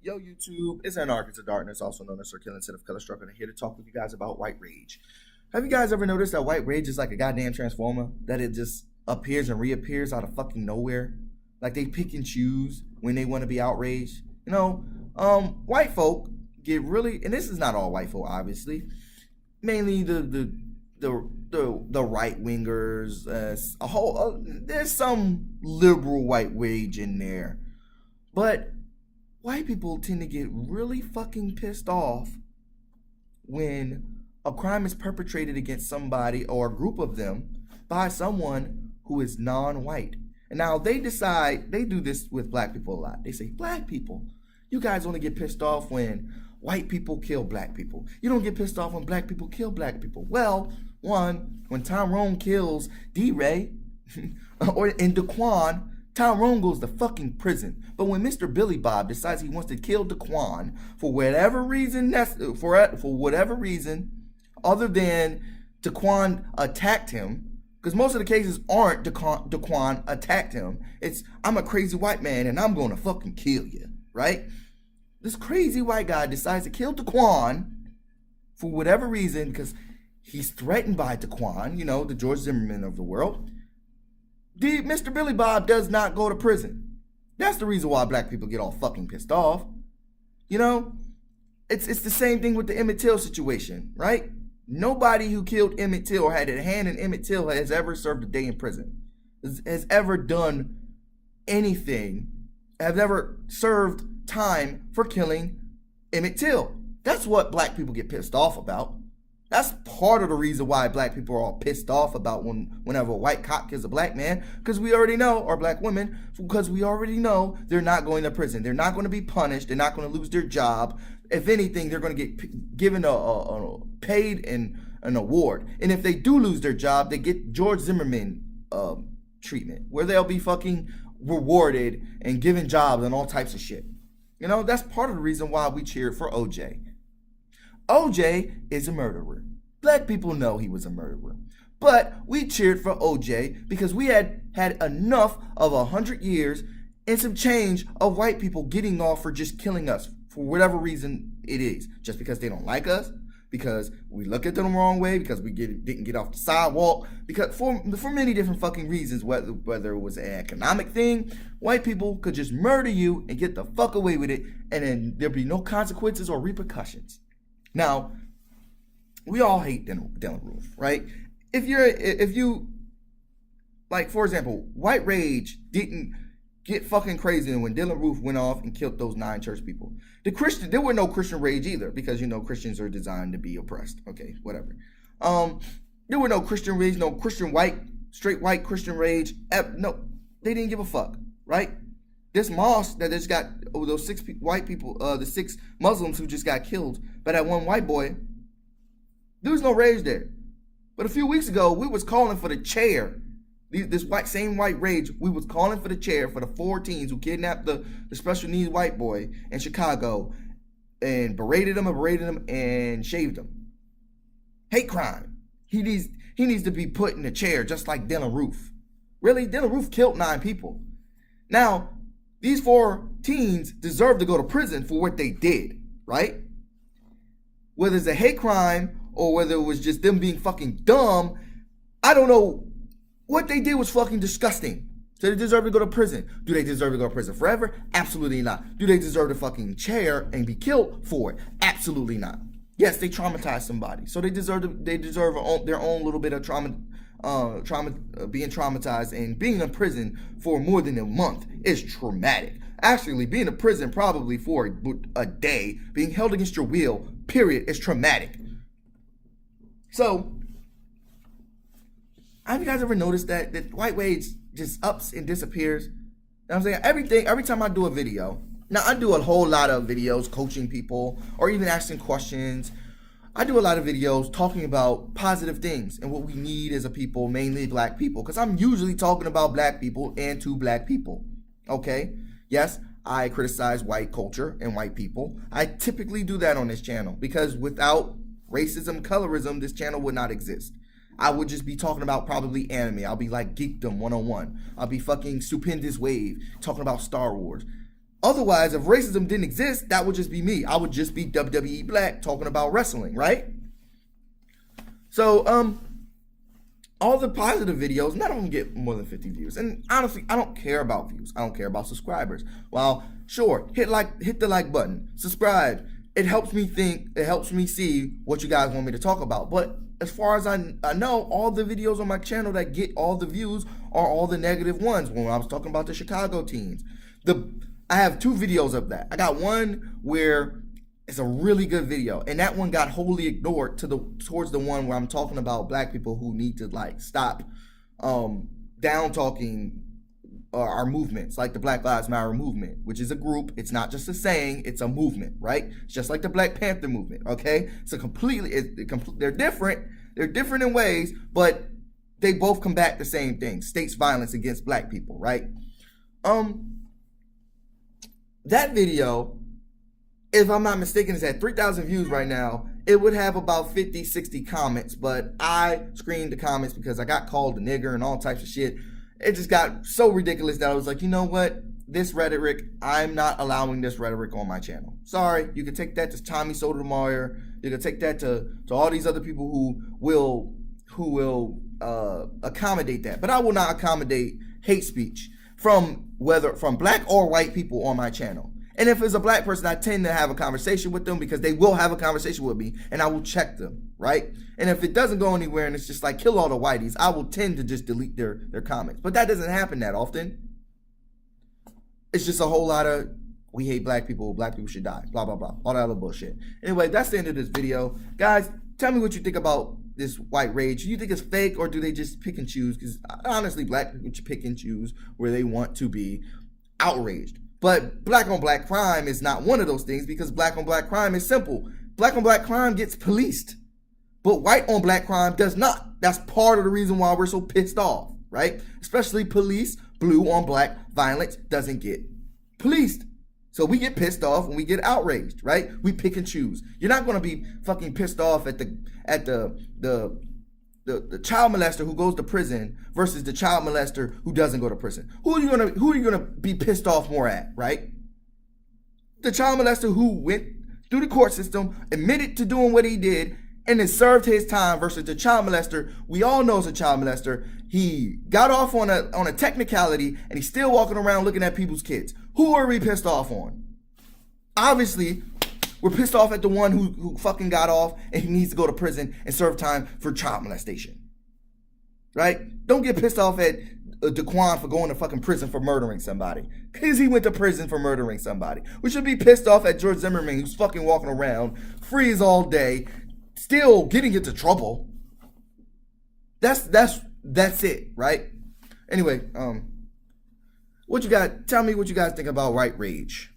Yo, YouTube, it's Anarchist of Darkness, also known as Sir Killing Instead of Color Struck, and I'm here to talk with you guys about White Rage. Have you guys ever noticed that White Rage is like a goddamn transformer? That it just appears and reappears out of fucking nowhere? Like they pick and choose when they want to be outraged? White folk get really, and this is not all white folk, obviously. Mainly the right wingers, there's some liberal white rage in there. But white people tend to get really fucking pissed off when a crime is perpetrated against somebody or a group of them by someone who is non-white. And now they do this with black people a lot. They say, black people, you guys only get pissed off when white people kill black people. You don't get pissed off when black people kill black people. Well, when Tyrone kills D-Ray or in Daquan, Tyrone goes to fucking prison. But when Mr. Billy Bob decides he wants to kill Daquan for whatever reason, other than Daquan attacked him, because most of the cases aren't Daquan attacked him. It's, I'm a crazy white man and I'm gonna fucking kill you, right? This crazy white guy decides to kill Daquan for whatever reason, because he's threatened by Daquan, the George Zimmerman of the world. Mr. Billy Bob does not go to prison. That's the reason why black people get all fucking pissed off. It's the same thing with the Emmett Till situation, right? Nobody who killed Emmett Till or had a hand in Emmett Till has ever served a day in prison, has ever done anything, has ever served time for killing Emmett Till. That's what black people get pissed off about. That's part of the reason why black people are all pissed off about whenever a white cop kills a black man, because we already know, or black women, because we already know they're not going to prison. They're not going to be punished. They're not going to lose their job. If anything, they're going to get given a paid and an award. And if they do lose their job, they get George Zimmerman treatment, where they'll be fucking rewarded and given jobs and all types of shit. That's part of the reason why we cheered for OJ. OJ is a murderer. Black people know he was a murderer. But we cheered for OJ because we had enough of 100 years and some change of white people getting off for just killing us for whatever reason it is. Just because they don't like us, because we look at them the wrong way, because we didn't get off the sidewalk, because for many different fucking reasons, whether it was an economic thing, white people could just murder you and get the fuck away with it, and then there'd be no consequences or repercussions. Now, we all hate Dylann Roof, right? If you, like, for example, White Rage didn't get fucking crazy when Dylann Roof went off and killed those 9 church people. There were no Christian rage either, because, Christians are designed to be oppressed. Okay, whatever. There were no Christian rage, no straight white Christian rage. No, they didn't give a fuck, right? This mosque that just got those 6 white people, the 6 Muslims who just got killed by that one white boy, there was no rage there. But a few weeks ago, we was calling for the chair. This same white rage, we was calling for the chair for the 4 teens who kidnapped the special needs white boy in Chicago and berated him and shaved him. Hate crime. He needs to be put in a chair just like Dylann Roof. Really? Dylann Roof killed 9 people. Now, these 4 teens deserve to go to prison for what they did, right? Whether it's a hate crime or whether it was just them being fucking dumb, I don't know. What they did was fucking disgusting. So they deserve to go to prison. Do they deserve to go to prison forever? Absolutely not. Do they deserve to fucking chair and be killed for it? Absolutely not. Yes, they traumatized somebody. So they deserve their own little bit of being traumatized, and being in prison for more than a month is traumatic. Actually, being in prison probably for a day, being held against your will, period, is traumatic. So, have you guys ever noticed that white rage just ups and disappears? You know what I'm saying? Every time I do a video, now I do a whole lot of videos coaching people or even asking questions. I do a lot of videos talking about positive things and what we need as a people, mainly black people, because I'm usually talking about black people and to black people, okay? Yes, I criticize white culture and white people. I typically do that on this channel because without racism, colorism, this channel would not exist. I would just be talking about probably anime. I'll be like Geekdom 101. I'll be fucking Stupendous Wave, talking about Star Wars. Otherwise, if racism didn't exist, that would just be me. I would just be WWE Black talking about wrestling, right? So, all the positive videos, none of them get more than 50 views. And honestly, I don't care about views. I don't care about subscribers. Well, sure, hit the like button, subscribe. It helps me think, it helps me see what you guys want me to talk about. But as far as I know, all the videos on my channel that get all the views are all the negative ones. When I was talking about the Chicago teens, I have 2 videos of that. I got one where it's a really good video, and that one got wholly ignored towards the one where I'm talking about black people who need to like stop down talking our movements, like the Black Lives Matter movement, which is a group. It's not just a saying, it's a movement, right? It's just like the Black Panther movement, okay? It's a they're different. They're different in ways, but they both combat the same thing: states' violence against black people, right? That video, if I'm not mistaken, is at 3,000 views right now. It would have about 50, 60 comments, but I screened the comments because I got called a nigger and all types of shit. It just got so ridiculous that I was like, you know what? This rhetoric, I'm not allowing this rhetoric on my channel. Sorry, you can take that to Tommy Sotomayor. You can take that to all these other people who will accommodate that. But I will not accommodate hate speech from black or white people on my channel. And if it's a black person, I tend to have a conversation with them because they will have a conversation with me, and I will check them, right? And if it doesn't go anywhere and it's just like kill all the whiteys, I will tend to just delete their comments. But that doesn't happen that often. It's just a whole lot of we hate black people should die, blah, blah, blah, all that other bullshit. Anyway, that's the end of this video. Guys, tell me what you think about this white rage. Do you think it's fake, or do they just pick and choose? Because honestly, black people pick and choose where they want to be outraged. But black on black crime is not one of those things, because black on black crime is simple. Black on black crime gets policed, but white on black crime does not. That's part of the reason why we're so pissed off, right? Especially police, blue on black violence doesn't get policed. So we get pissed off when we get outraged, right? We pick and choose. You're not going to be fucking pissed off at the child molester who goes to prison versus the child molester who doesn't go to prison. Who are you gonna be pissed off more at, right? The child molester who went through the court system, admitted to doing what he did, and then served his time, versus the child molester we all know is a child molester. He got off on a technicality, and he's still walking around looking at people's kids. Who are we pissed off on? Obviously, we're pissed off at the one who fucking got off and he needs to go to prison and serve time for child molestation. Right? Don't get pissed off at Daquan for going to fucking prison for murdering somebody, because he went to prison for murdering somebody. We should be pissed off at George Zimmerman, who's fucking walking around free as all day, still getting into trouble. That's it, right? Anyway, what you got? Tell me what you guys think about white rage.